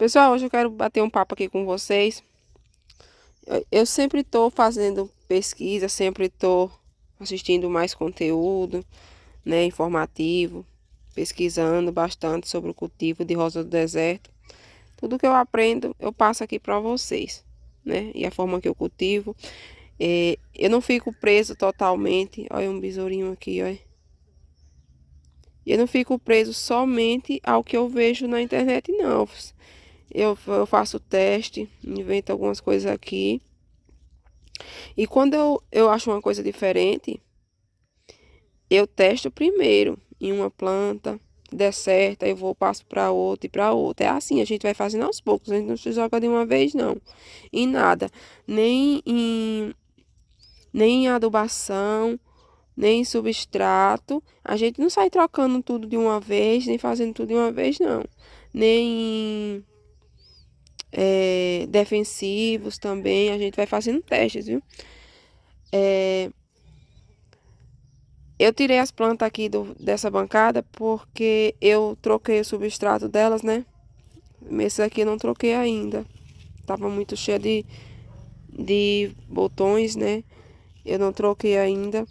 Pessoal, hoje eu quero bater um papo aqui com vocês. Eu sempre estou fazendo pesquisa, sempre estou assistindo mais conteúdo, né, informativo, pesquisando bastante sobre o cultivo de rosa do deserto. Tudo que eu aprendo, eu passo aqui para vocês, né? E a forma que eu cultivo. Eu não fico preso totalmente. Olha um besourinho aqui, olha. Eu não fico preso somente ao que eu vejo na internet, não. Eu faço teste, invento algumas coisas aqui. E quando eu acho uma coisa diferente, eu testo primeiro em uma planta, der certo, aí eu vou passo para outra e para outra. É assim, a gente vai fazendo aos poucos, a gente não se joga de uma vez, não. Em nada. Nem em, nem em adubação, nem em substrato. A gente não sai trocando tudo de uma vez, nem fazendo tudo de uma vez, não. Nem em defensivos também, a gente vai fazendo testes, viu? Eu tirei as plantas aqui dessa bancada porque eu troquei o substrato delas, né? Esse aqui eu não troquei ainda. Tava muito cheio de botões, né? Eu não troquei ainda.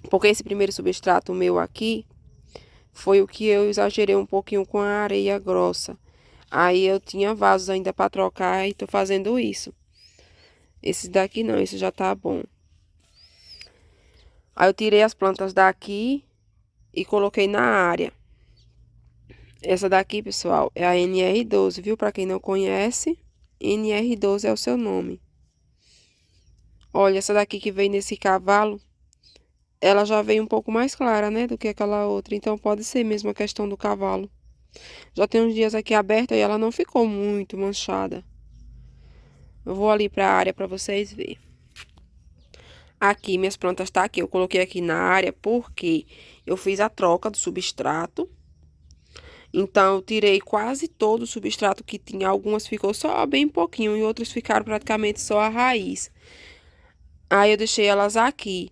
Porque esse primeiro substrato meu aqui foi o que eu exagerei um pouquinho com a areia grossa. Aí eu tinha vasos ainda para trocar e tô fazendo isso. Esse daqui não, esse já tá bom. Aí eu tirei as plantas daqui e coloquei na área. Essa daqui, pessoal, é a NR12, viu? Para quem não conhece, NR12 é o seu nome. Olha, essa daqui que veio nesse cavalo, ela já veio um pouco mais clara, né, do que aquela outra. Então, pode ser mesmo a questão do cavalo. Já tem uns dias aqui aberta e ela não ficou muito manchada. Eu vou ali para a área para vocês verem. Aqui, minhas plantas tá aqui. Eu coloquei aqui na área porque eu fiz a troca do substrato. Então, eu tirei quase todo o substrato que tinha. Algumas ficou só bem pouquinho e outras ficaram praticamente só a raiz. Aí, eu deixei elas aqui.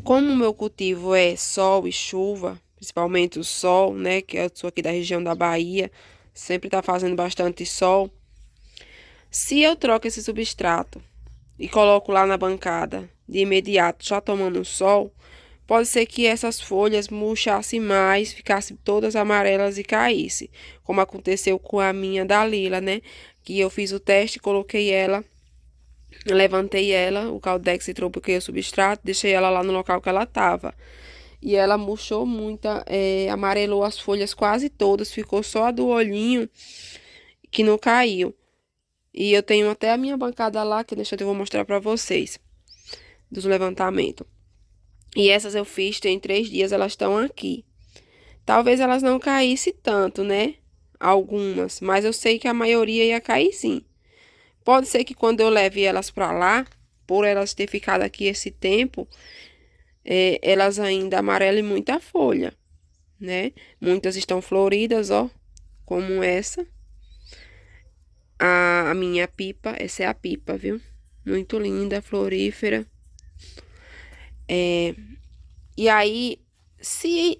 Como o meu cultivo é sol e chuva, principalmente o sol, né? Que eu sou aqui da região da Bahia, sempre tá fazendo bastante sol. Se eu troco esse substrato e coloco lá na bancada de imediato, já tomando sol, pode ser que essas folhas murchassem mais, ficassem todas amarelas e caíssem, como aconteceu com a minha Dalila, né? Que eu fiz o teste, coloquei ela, levantei ela, o caldex e troquei o substrato, deixei ela lá no local que ela estava. E ela murchou muito, amarelou as folhas quase todas, ficou só a do olhinho que não caiu. E eu tenho até a minha bancada lá, que deixa eu vou mostrar para vocês, dos levantamentos. E essas eu fiz, tem 3 dias, elas estão aqui. Talvez elas não caíssem tanto, né? Algumas, mas eu sei que a maioria ia cair sim. Pode ser que quando eu leve elas para lá, por elas ter ficado aqui esse tempo, elas ainda amarelem muita folha, né? Muitas estão floridas, ó, como essa. A minha pipa, essa é a pipa, viu? Muito linda, florífera. E aí, se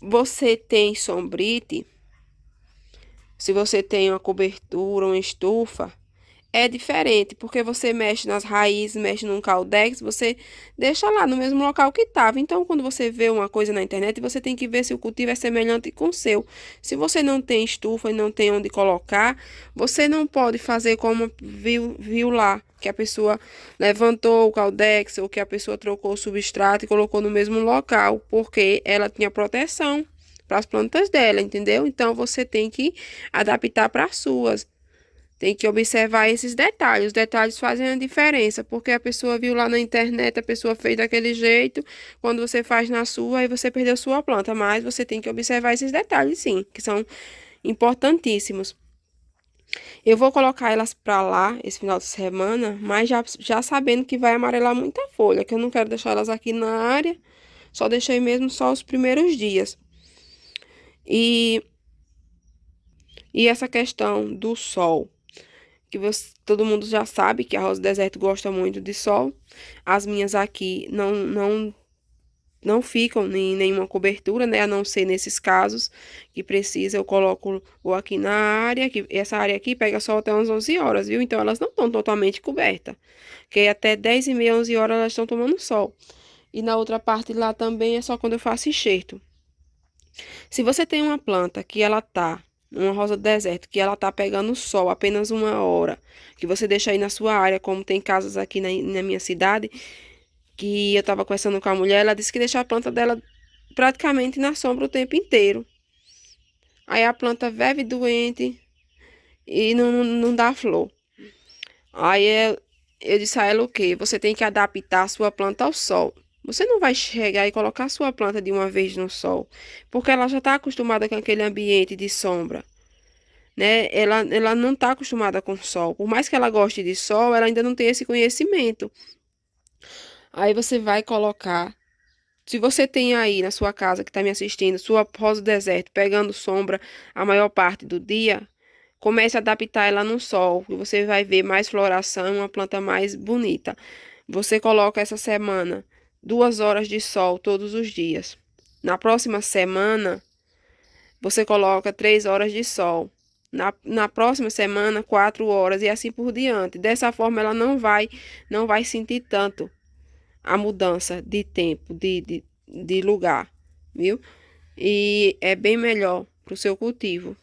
você tem sombrite, se você tem uma cobertura, uma estufa, é diferente, porque você mexe nas raízes, mexe num caldex, você deixa lá no mesmo local que estava. Então, quando você vê uma coisa na internet, você tem que ver se o cultivo é semelhante com o seu. Se você não tem estufa e não tem onde colocar, você não pode fazer como viu lá, que a pessoa levantou o caldex ou que a pessoa trocou o substrato e colocou no mesmo local, porque ela tinha proteção para as plantas dela, entendeu? Então, você tem que adaptar para as suas. Tem que observar esses detalhes. Os detalhes fazem a diferença, porque a pessoa viu lá na internet, a pessoa fez daquele jeito. Quando você faz na sua, aí você perdeu sua planta. Mas você tem que observar esses detalhes, sim, que são importantíssimos. Eu vou colocar elas pra lá esse final de semana, mas já sabendo que vai amarelar muita folha, que eu não quero deixar elas aqui na área. Só deixei mesmo só os primeiros dias. E, e essa questão do sol. Que todo mundo já sabe que a rosa do deserto gosta muito de sol. As minhas aqui não ficam em nenhuma cobertura, né? A não ser nesses casos que precisa, eu coloco ou aqui na área, que essa área aqui pega sol até umas 11 horas, viu? Então elas não estão totalmente cobertas, porque até 10h30, 11 horas elas estão tomando sol. E na outra parte lá também é só quando eu faço enxerto. Se você tem uma planta que ela tá, uma rosa do deserto, que ela tá pegando sol apenas 1 hora, que você deixa aí na sua área, como tem casas aqui na minha cidade, que eu tava conversando com a mulher, ela disse que deixa a planta dela praticamente na sombra o tempo inteiro. Aí a planta vive doente e não dá flor. Aí eu disse a ela o quê? Você tem que adaptar a sua planta ao sol. Você não vai chegar e colocar a sua planta de uma vez no sol, porque ela já está acostumada com aquele ambiente de sombra, né? Ela não está acostumada com sol. Por mais que ela goste de sol, ela ainda não tem esse conhecimento. Aí você vai colocar. Se você tem aí na sua casa que está me assistindo, sua rosa do deserto pegando sombra a maior parte do dia, comece a adaptar ela no sol, e você vai ver mais floração, uma planta mais bonita. Você coloca essa semana 2 horas de sol todos os dias. Na próxima semana, você coloca 3 horas de sol. Na próxima semana, 4 horas e assim por diante. Dessa forma, ela não vai sentir tanto a mudança de tempo, de lugar, viu? E é bem melhor para o seu cultivo.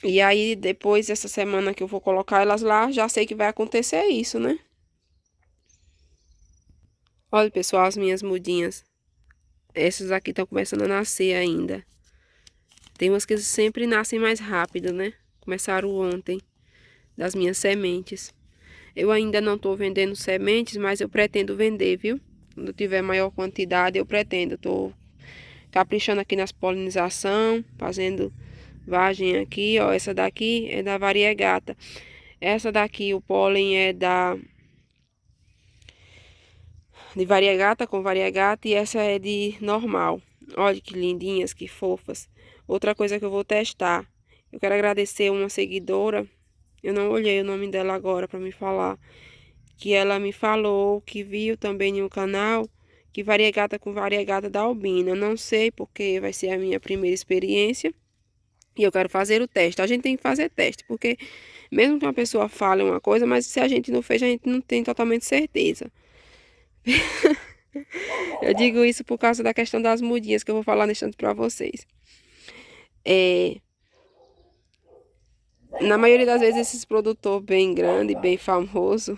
E aí, depois dessa semana que eu vou colocar elas lá, já sei que vai acontecer isso, né? Olha, pessoal, as minhas mudinhas. Essas aqui estão começando a nascer ainda. Tem umas que sempre nascem mais rápido, né? Começaram ontem, das minhas sementes. Eu ainda não estou vendendo sementes, mas eu pretendo vender, viu? Quando tiver maior quantidade, eu pretendo. Estou caprichando aqui nas polinização, fazendo vagem aqui, ó. Essa daqui é da variegata. Essa daqui, o pólen é de variegata com variegata e essa é de normal. Olha que lindinhas, que fofas. Outra coisa que eu vou testar. Eu quero agradecer uma seguidora. Eu não olhei o nome dela agora para me falar. Que ela me falou que viu também no canal que variegata com variegata da albina. Eu não sei porque vai ser a minha primeira experiência. E eu quero fazer o teste. A gente tem que fazer teste, porque mesmo que uma pessoa fale uma coisa, mas se a gente não fez, a gente não tem totalmente certeza. Eu digo isso por causa da questão das mudinhas que eu vou falar nesse instante para vocês. Na maioria das vezes, esses produtores bem grande, bem famoso,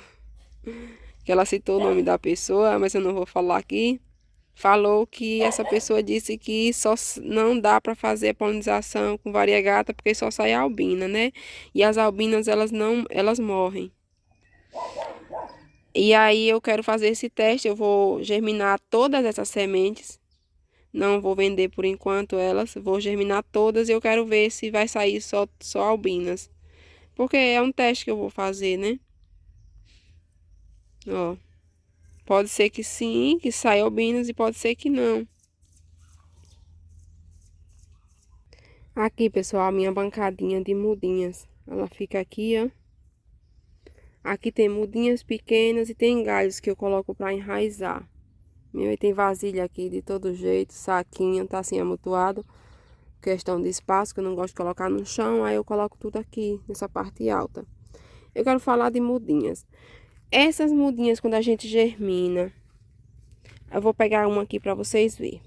que ela citou o nome da pessoa, mas eu não vou falar aqui, falou que essa pessoa disse que só não dá para fazer a polinização com variegata porque só sai a albina, né? E as albinas, elas morrem. E aí eu quero fazer esse teste, eu vou germinar todas essas sementes. Não vou vender por enquanto elas, vou germinar todas e eu quero ver se vai sair só albinas. Porque é um teste que eu vou fazer, né? Ó, pode ser que sim, que saia albinas e pode ser que não. Aqui, pessoal, a minha bancadinha de mudinhas. Ela fica aqui, ó. Aqui tem mudinhas pequenas e tem galhos que eu coloco para enraizar. Meu, e tem vasilha aqui de todo jeito, saquinho, tá assim amontoado. Questão de espaço, que eu não gosto de colocar no chão, aí eu coloco tudo aqui, nessa parte alta. Eu quero falar de mudinhas. Essas mudinhas, quando a gente germina, eu vou pegar uma aqui para vocês verem.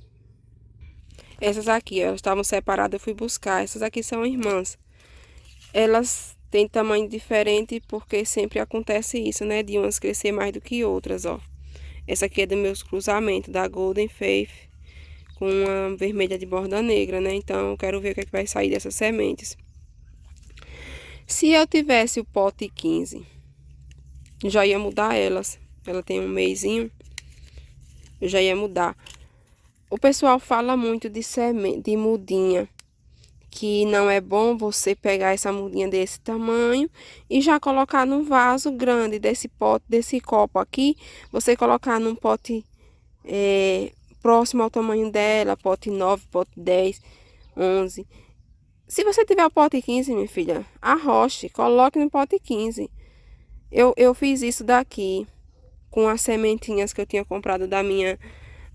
Essas aqui, elas estavam separadas, eu fui buscar. Essas aqui são irmãs. Elas têm tamanho diferente porque sempre acontece isso, né? De umas crescer mais do que outras, ó. Essa aqui é do meus cruzamentos, da Golden Faith, com uma vermelha de borda negra, né? Então, eu quero ver o que é que vai sair dessas sementes. Se eu tivesse o pote 15, já ia mudar elas. Ela tem um mesinho, eu já ia mudar. O pessoal fala muito de mudinha, que não é bom você pegar essa mudinha desse tamanho e já colocar num vaso grande desse pote, desse copo aqui, você colocar num pote próximo ao tamanho dela, pote 9, pote 10, 11. Se você tiver o pote 15, minha filha, arroche, coloque no pote 15. Eu fiz isso daqui. com as sementinhas que eu tinha comprado da minha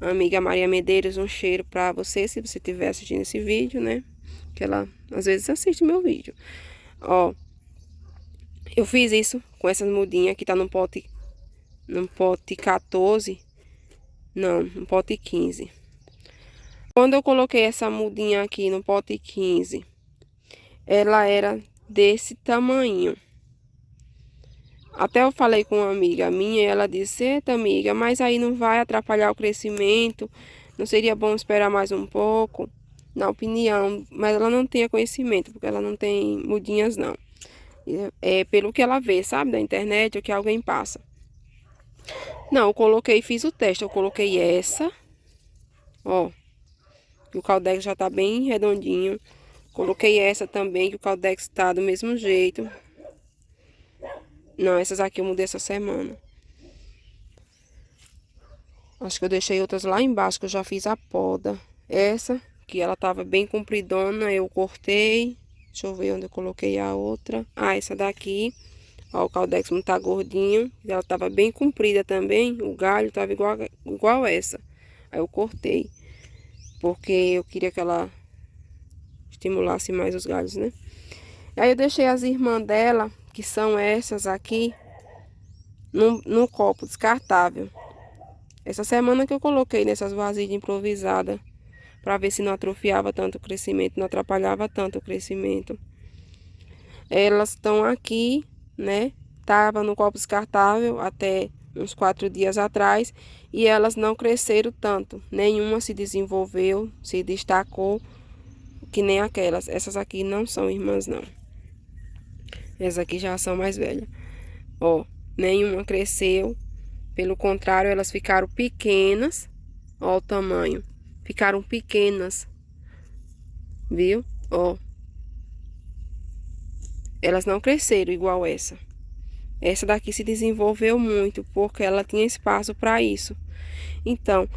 amiga Maria Medeiros. Um cheiro pra você, se você estiver assistindo esse vídeo, né? Que ela às vezes assiste meu vídeo. Ó, eu fiz isso com essas mudinhas que tá no pote 14. Não, no pote 15. Quando eu coloquei essa mudinha aqui no pote 15, ela era desse tamanho. Até eu falei com uma amiga minha e ela disse: eita, amiga, mas aí não vai atrapalhar o crescimento? Não seria bom esperar mais um pouco? Na opinião, mas ela não tinha conhecimento, porque ela não tem mudinhas, não. É pelo que ela vê, sabe, da internet, ou que alguém passa. Não, eu coloquei, fiz o teste. Eu coloquei essa, ó, que o caldex já tá bem redondinho. Coloquei essa também, que o caldex tá do mesmo jeito. Não, essas aqui eu mudei essa semana. Acho que eu deixei outras lá embaixo, que eu já fiz a poda. Essa, que ela tava bem compridona, eu cortei. Deixa eu ver onde eu coloquei a outra. Ah, essa daqui. Ó, o caldex não tá gordinho. Ela tava bem comprida também. O galho tava igual essa. Aí eu cortei. Porque eu queria que ela estimulasse mais os galhos, né? Aí eu deixei as irmãs dela, que são essas aqui, no copo descartável. Essa semana que eu coloquei nessas vasilhas improvisadas, para ver se não atrofiava tanto o crescimento, não atrapalhava tanto o crescimento. Elas estão aqui, né? Tava no copo descartável até uns 4 dias atrás e elas não cresceram tanto. Nenhuma se desenvolveu, se destacou, que nem aquelas. Essas aqui não são irmãs, não. Essas aqui já são mais velhas. Ó, nenhuma cresceu. Pelo contrário, elas ficaram pequenas. Ó o tamanho. Ficaram pequenas. Viu? Ó. Elas não cresceram igual essa. Essa daqui se desenvolveu muito, porque ela tinha espaço para isso. Então,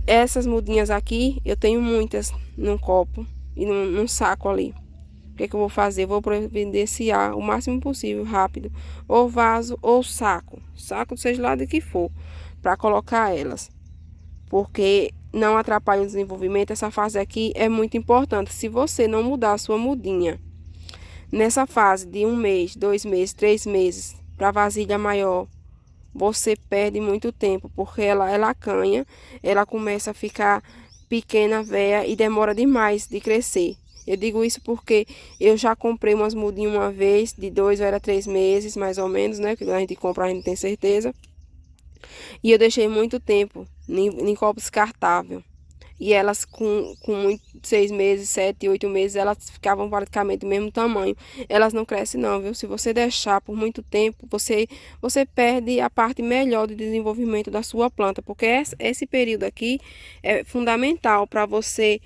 essas mudinhas aqui, eu tenho muitas num copo e num saco ali. O que é que eu vou fazer? Vou providenciar o máximo possível, rápido, ou vaso ou saco. Saco, seja lá de que for, para colocar elas. Porque não atrapalha o desenvolvimento. Essa fase aqui é muito importante. Se você não mudar a sua mudinha nessa fase de 1 mês, 2 meses, 3 meses, para vasilha maior, você perde muito tempo, porque ela acanha, ela começa a ficar pequena, velha e demora demais de crescer. Eu digo isso porque eu já comprei umas mudinhas uma vez, de 2 ou 3 meses, mais ou menos, né? Que a gente compra, a gente tem certeza. E eu deixei muito tempo em copo descartável. E elas com 6 meses, 7, 8 meses, elas ficavam praticamente do mesmo tamanho. Elas não crescem não, viu? Se você deixar por muito tempo, você perde a parte melhor do desenvolvimento da sua planta. Porque esse período aqui é fundamental para você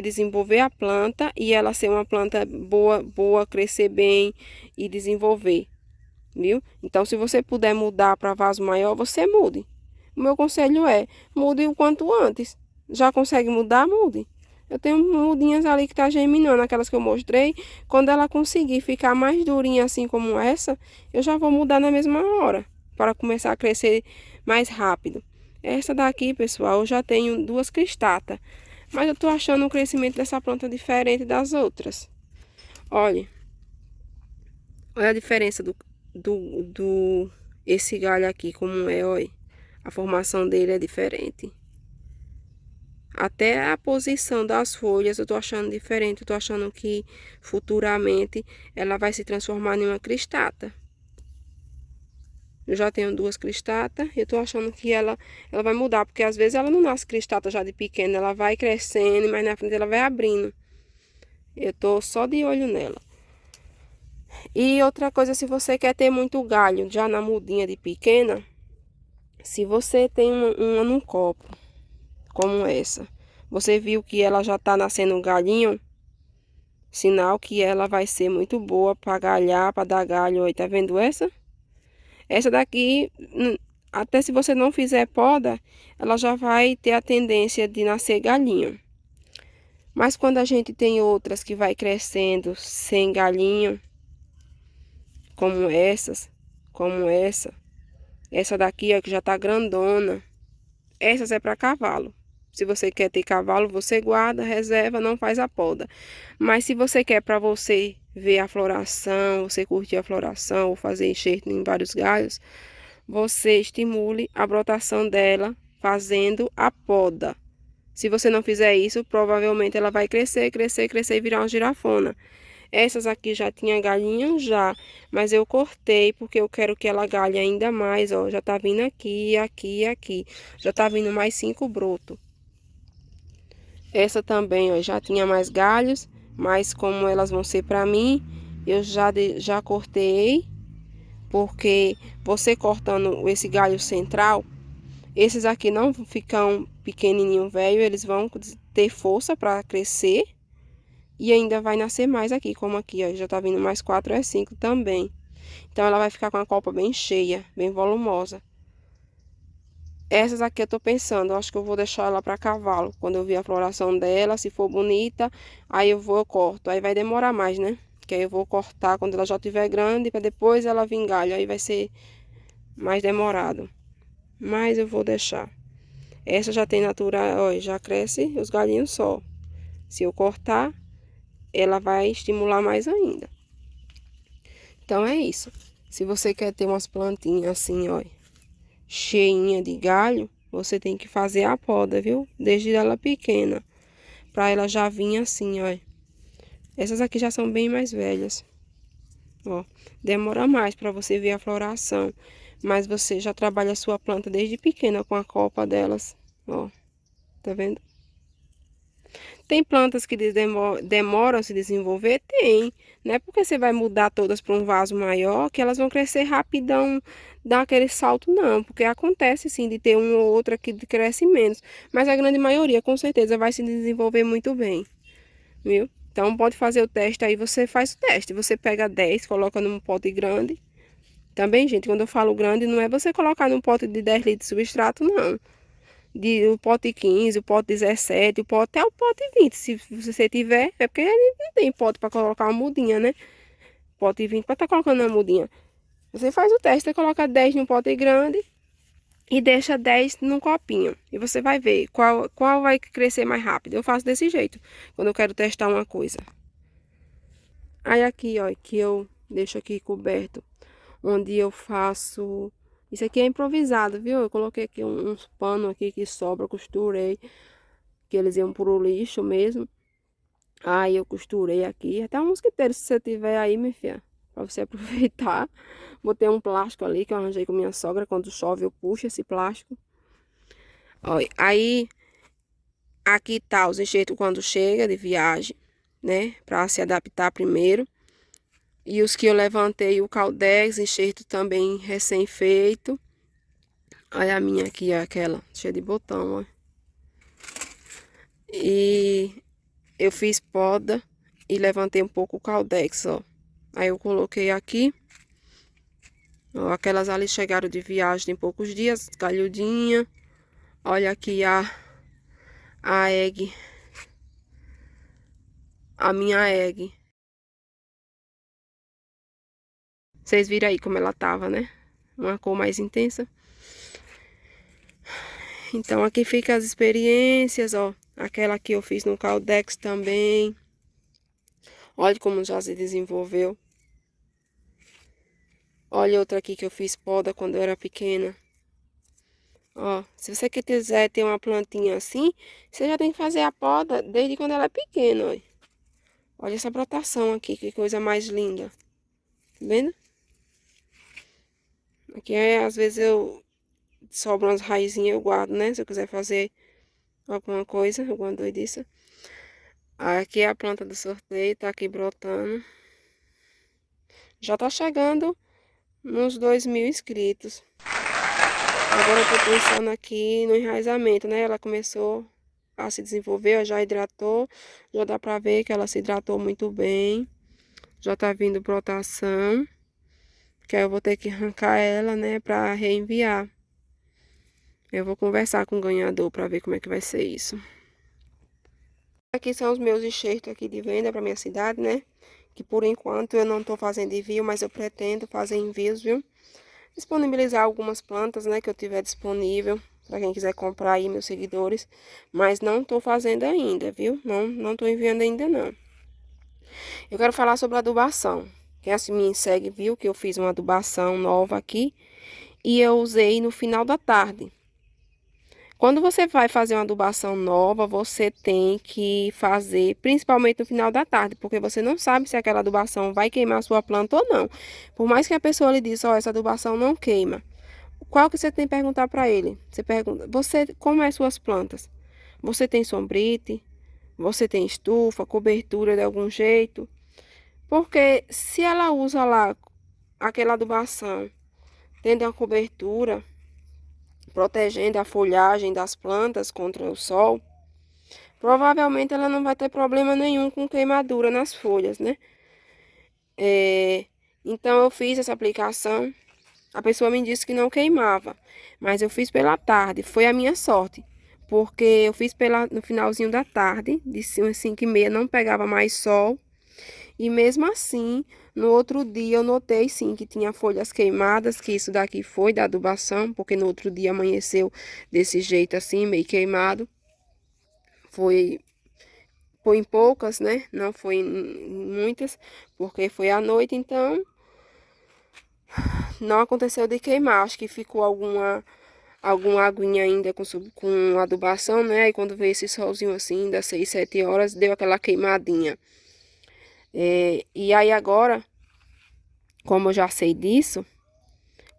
desenvolver a planta e ela ser uma planta boa, crescer bem e desenvolver, viu? Então, se você puder mudar para vaso maior, você mude. O meu conselho é, mude o quanto antes. Já consegue mudar? Mude. Eu tenho mudinhas ali que tá germinando, aquelas que eu mostrei. Quando ela conseguir ficar mais durinha assim como essa, eu já vou mudar na mesma hora, para começar a crescer mais rápido. Essa daqui, pessoal, eu já tenho 2 cristatas, mas eu tô achando o crescimento dessa planta diferente das outras. Olha a diferença esse galho aqui, como é, olha. A formação dele é diferente. Até a posição das folhas eu tô achando diferente. Eu tô achando que futuramente ela vai se transformar em uma cristata. Eu já tenho 2 cristatas. Eu tô achando que ela vai mudar. Porque às vezes ela não nasce cristata já de pequena. Ela vai crescendo, mas na frente ela vai abrindo. Eu tô só de olho nela. E outra coisa, se você quer ter muito galho já na mudinha de pequena, se você tem uma num copo, como essa, você viu que ela já tá nascendo um galhinho, sinal que ela vai ser muito boa para galhar, para dar galho. Aí, tá vendo essa? Essa daqui, até se você não fizer poda, ela já vai ter a tendência de nascer galinho. Mas quando a gente tem outras que vai crescendo sem galinho, como essa, Essa daqui, ó, que já tá grandona. Essas é para cavalo. Se você quer ter cavalo, você guarda, reserva, não faz a poda. Mas se você quer para você ver a floração, você curtir a floração ou fazer enxerto em vários galhos, você estimule a brotação dela fazendo a poda. Se você não fizer isso, provavelmente ela vai crescer, crescer, crescer e virar uma girafona. Essas aqui já tinha galinha já, mas eu cortei porque eu quero que ela galhe ainda mais, ó. Já tá vindo aqui, aqui, aqui. Já tá vindo mais 5 brotos. Essa também, ó, já tinha mais galhos, mas como elas vão ser para mim, eu já cortei, porque você cortando esse galho central, esses aqui não ficam pequenininho velho, eles vão ter força para crescer e ainda vai nascer mais aqui, como aqui, ó, já tá vindo mais 4 é 5 também. Então ela vai ficar com a copa bem cheia, bem volumosa. Essas aqui eu tô pensando, eu acho que eu vou deixar ela para cavalo. Quando eu ver a floração dela, se for bonita, aí eu corto. Aí vai demorar mais, né? Que aí eu vou cortar quando ela já estiver grande, para depois ela vir galho. Aí vai ser mais demorado. Mas eu vou deixar. Essa já tem natural, ó, já cresce os galhinhos só. Se eu cortar, ela vai estimular mais ainda. Então é isso. Se você quer ter umas plantinhas assim, ó, cheinha de galho, você tem que fazer a poda, viu? Desde ela pequena, pra ela já vir assim, ó. Essas aqui já são bem mais velhas. Ó, demora mais para você ver a floração, mas você já trabalha a sua planta desde pequena com a copa delas, ó. Tá vendo? Tem plantas que demoram a se desenvolver? Tem. Não é porque você vai mudar todas para um vaso maior que elas vão crescer rapidão, dar aquele salto, não. Porque acontece sim de ter uma ou outra que cresce menos. Mas a grande maioria, com certeza, vai se desenvolver muito bem. Viu? Então pode fazer o teste aí, você faz o teste. Você pega 10, coloca num pote grande. Também, gente, quando eu falo grande, não é você colocar num pote de 10 litros de substrato, não. O pote 15, o pote 17, até o pote 20, se você tiver, é porque a gente não tem pote para colocar uma mudinha, né? Pote 20 para estar colocando uma mudinha. Você faz o teste, você coloca 10 num pote grande e deixa 10 num copinho. E você vai ver qual vai crescer mais rápido. Eu faço desse jeito, quando eu quero testar uma coisa. Aí aqui, ó, que eu deixo aqui coberto, onde eu faço... Isso aqui é improvisado, viu? Eu coloquei aqui uns panos aqui que sobra, costurei, que eles iam pro lixo mesmo. Aí eu costurei aqui, até um mosquiteiro, se você tiver aí, minha filha, pra você aproveitar. Botei um plástico ali que eu arranjei com minha sogra, quando chove eu puxo esse plástico. Olha, aí, aqui tá os enxertos quando chega de viagem, né, pra se adaptar primeiro. E os que eu levantei, o caldex, enxerto também recém-feito. Olha a minha aqui, aquela, cheia de botão, ó. E eu fiz poda e levantei um pouco o caldex, ó. Aí eu coloquei aqui. Ó, aquelas ali chegaram de viagem tem poucos dias, galhudinha. Olha aqui a egg. A minha egg. Vocês viram aí como ela tava, né? Uma cor mais intensa. Então aqui fica as experiências, ó. Aquela que eu fiz no caldex também. Olha como já se desenvolveu. Olha outra aqui que eu fiz poda quando eu era pequena. Ó, se você quiser ter uma plantinha assim, você já tem que fazer a poda desde quando ela é pequena, ó. Olha essa brotação aqui, que coisa mais linda. Tá vendo? Aqui às vezes sobram umas raizinhas, eu guardo, né? Se eu quiser fazer alguma coisa, alguma doidice. Aqui é a planta do sorteio, tá aqui brotando. Já tá chegando nos 2.000 inscritos. Agora eu tô pensando aqui no enraizamento, né? Ela começou a se desenvolver, ó, já hidratou. Já dá pra ver que ela se hidratou muito bem. Já tá vindo brotação. Que aí eu vou ter que arrancar ela, né? Pra reenviar. Eu vou conversar com o ganhador pra ver como é que vai ser isso. Aqui são os meus enxertos aqui de venda pra minha cidade, né? Que por enquanto eu não tô fazendo envio, mas eu pretendo fazer envios, viu? disponibilizar algumas plantas, né, que eu tiver disponível, para quem quiser comprar aí, meus seguidores. Mas não tô fazendo ainda, viu? Não tô enviando ainda, não. Eu quero falar sobre adubação. Quem assim me segue viu que eu fiz uma adubação nova aqui e eu usei no final da tarde. Quando você vai fazer uma adubação nova, você tem que fazer principalmente no final da tarde, porque você não sabe se aquela adubação vai queimar a sua planta ou não. Por mais que a pessoa lhe diga, ó, essa adubação não queima. Qual que você tem que perguntar para ele? Você pergunta, como é suas plantas? Você tem sombrite? Você tem estufa, cobertura de algum jeito? Porque se ela usa lá aquela adubação, tendo uma cobertura, protegendo a folhagem das plantas contra o sol, provavelmente ela não vai ter problema nenhum com queimadura nas folhas, né? Então eu fiz essa aplicação, a pessoa me disse que não queimava, mas eu fiz pela tarde, foi a minha sorte. Porque eu fiz no finalzinho da tarde, de umas 5h30, não pegava mais sol. E mesmo assim, no outro dia eu notei sim que tinha folhas queimadas, que isso daqui foi da adubação, porque no outro dia amanheceu desse jeito assim, meio queimado. Foi em poucas, né? Não foi em muitas, porque foi à noite, então não aconteceu de queimar. Acho que ficou alguma aguinha ainda com adubação, né? E quando veio esse solzinho assim, das 6, 7 horas, deu aquela queimadinha. E aí agora, como eu já sei disso,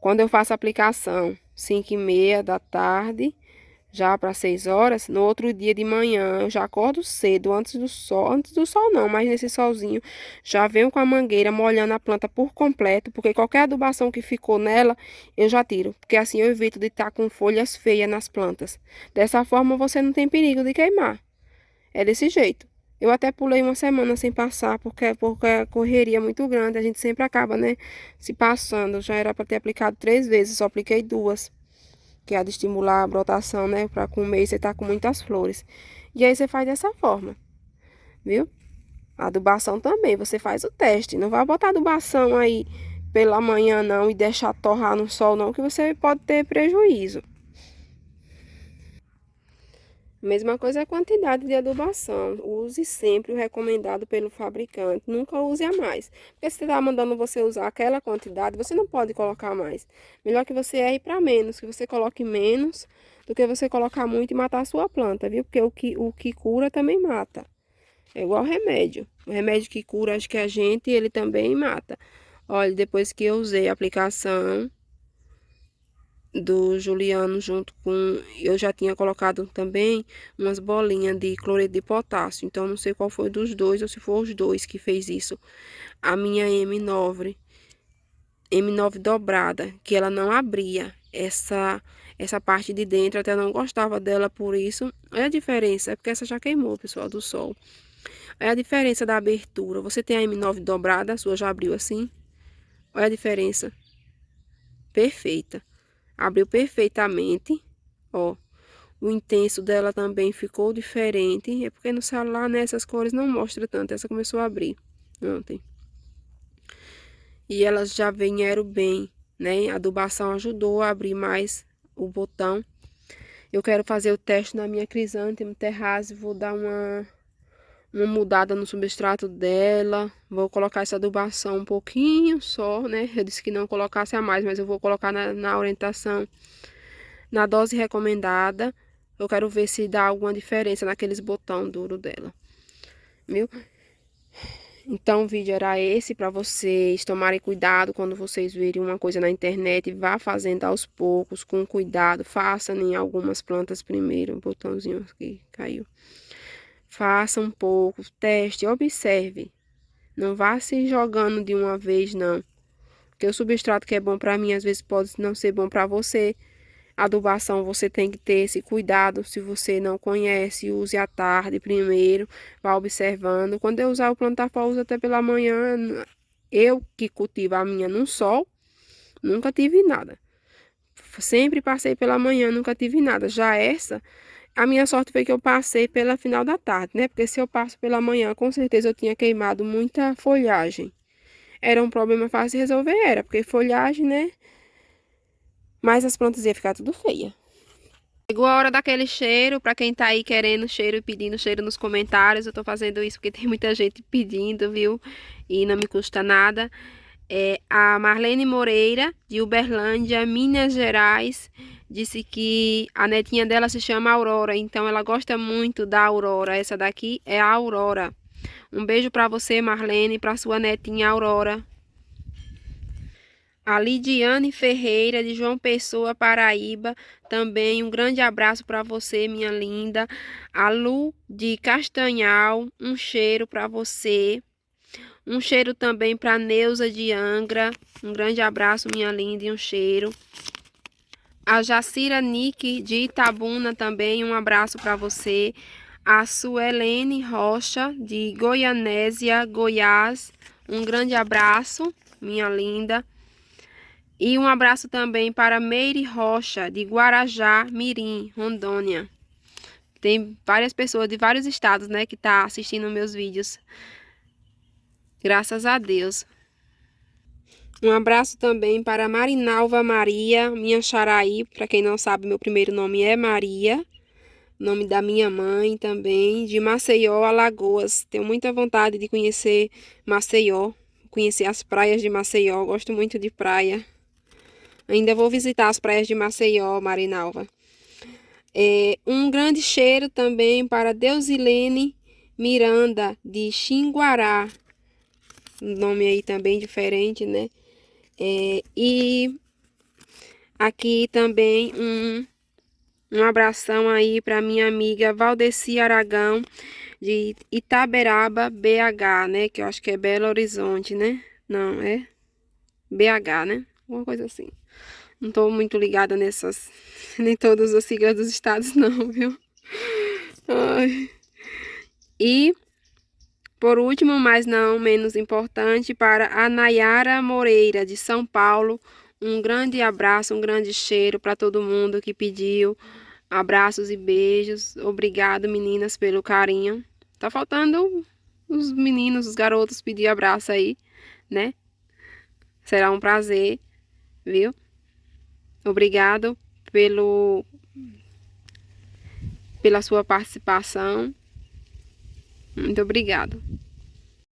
quando eu faço a aplicação 5h30 da tarde, já para 6 horas, no outro dia de manhã eu já acordo cedo, antes do sol não, mas nesse solzinho, já venho com a mangueira molhando a planta por completo, porque qualquer adubação que ficou nela, eu já tiro, porque assim eu evito de estar com folhas feias nas plantas. Dessa forma você não tem perigo de queimar. É desse jeito. Eu até pulei uma semana sem passar, porque a correria é muito grande. A gente sempre acaba, né, se passando. Já era para ter aplicado 3 vezes, só apliquei 2. Que é a de estimular a brotação, né, para comer e você tá com muitas flores. E aí você faz dessa forma, viu? A adubação também, você faz o teste. Não vai botar adubação aí pela manhã não e deixar torrar no sol não, que você pode ter prejuízo. Mesma coisa é a quantidade de adubação. Use sempre o recomendado pelo fabricante. Nunca use a mais. Porque se está mandando você usar aquela quantidade, você não pode colocar mais. Melhor que você erre para menos, que você coloque menos do que você colocar muito e matar a sua planta, viu? Porque o que cura também mata. É igual remédio. O remédio que cura, acho que a gente, ele também mata. Olha, depois que eu usei a aplicação do Juliano junto com... Eu já tinha colocado também umas bolinhas de cloreto de potássio. Então, não sei qual foi dos dois ou se foi os dois que fez isso. A minha M9 dobrada, que ela não abria essa parte de dentro. Até não gostava dela por isso. Olha a diferença, é porque essa já queimou, pessoal, do sol. Olha a diferença da abertura. Você tem a M9 dobrada, a sua já abriu assim. Olha a diferença. Perfeita. Abriu perfeitamente, ó. O intenso dela também ficou diferente. É porque no celular, né, essas cores não mostra tanto. Essa começou a abrir ontem. E elas já vieram bem, né? A adubação ajudou a abrir mais o botão. Eu quero fazer o teste na minha crisântemo terraço. Vou dar uma mudada no substrato dela. Vou colocar essa adubação um pouquinho só, né? Eu disse que não colocasse a mais, mas eu vou colocar na orientação, na dose recomendada. Eu quero ver se dá alguma diferença naqueles botão duro dela, viu? Então o vídeo era esse, para vocês tomarem cuidado quando vocês verem uma coisa na internet. Vá fazendo aos poucos, com cuidado. Faça em algumas plantas primeiro. O botãozinho aqui caiu. Faça um pouco, teste, observe. Não vá se jogando de uma vez, não. Porque o substrato que é bom para mim, às vezes pode não ser bom para você. Adubação, você tem que ter esse cuidado. Se você não conhece, use à tarde primeiro. Vá observando. Quando eu usar o plantafol, uso até pela manhã. Eu que cultivo a minha no sol, nunca tive nada. Sempre passei pela manhã, nunca tive nada. Já essa... A minha sorte foi que eu passei pela final da tarde, né? Porque se eu passo pela manhã, com certeza eu tinha queimado muita folhagem. Era um problema fácil de resolver, era. Porque folhagem, né? mas as plantas iam ficar tudo feia. Chegou a hora daquele cheiro, pra quem tá aí querendo cheiro e pedindo cheiro nos comentários, eu tô fazendo isso porque tem muita gente pedindo, viu? E não me custa nada. É, a Marlene Moreira, de Uberlândia, Minas Gerais, disse que a netinha dela se chama Aurora, então ela gosta muito da Aurora. Essa daqui é a Aurora. Um beijo pra você, Marlene, e pra sua netinha Aurora. A Lidiane Ferreira, de João Pessoa, Paraíba, também um grande abraço para você, minha linda. A Lu, de Castanhal, um cheiro para você. Um cheiro também para Neuza, de Angra. Um grande abraço, minha linda, e um cheiro. A Jacira Nick, de Itabuna, também um abraço para você. A Suelene Rocha, de Goianésia, Goiás, um grande abraço, minha linda. E um abraço também para Meire Rocha, de Guarajá, Mirim, Rondônia. Tem várias pessoas de vários estados, né, que tá assistindo meus vídeos. Graças a Deus. Um abraço também para Marinalva Maria, minha xaraí. Para quem não sabe, meu primeiro nome é Maria. Nome da minha mãe também, de Maceió, Alagoas. Tenho muita vontade de conhecer Maceió, conhecer as praias de Maceió. Gosto muito de praia. Ainda vou visitar as praias de Maceió, Marinalva. Um grande cheiro também para Deusilene Miranda, de Xinguará. Um nome aí também diferente, né? E aqui também um abração aí para minha amiga Valdeci Aragão, de Itaberaba, BH, né? Que eu acho que é Belo Horizonte, né? Não, é BH, né? Uma coisa assim. Não tô muito ligada nessas, nem todas as siglas dos estados não, viu? Ai. E, por último, mas não menos importante, para a Nayara Moreira, de São Paulo, um grande abraço, um grande cheiro para todo mundo que pediu. Abraços e beijos. Obrigado, meninas, pelo carinho. Tá faltando os meninos, os garotos pedir abraço aí, né? Será um prazer, viu? Obrigado pela sua participação. Muito obrigado.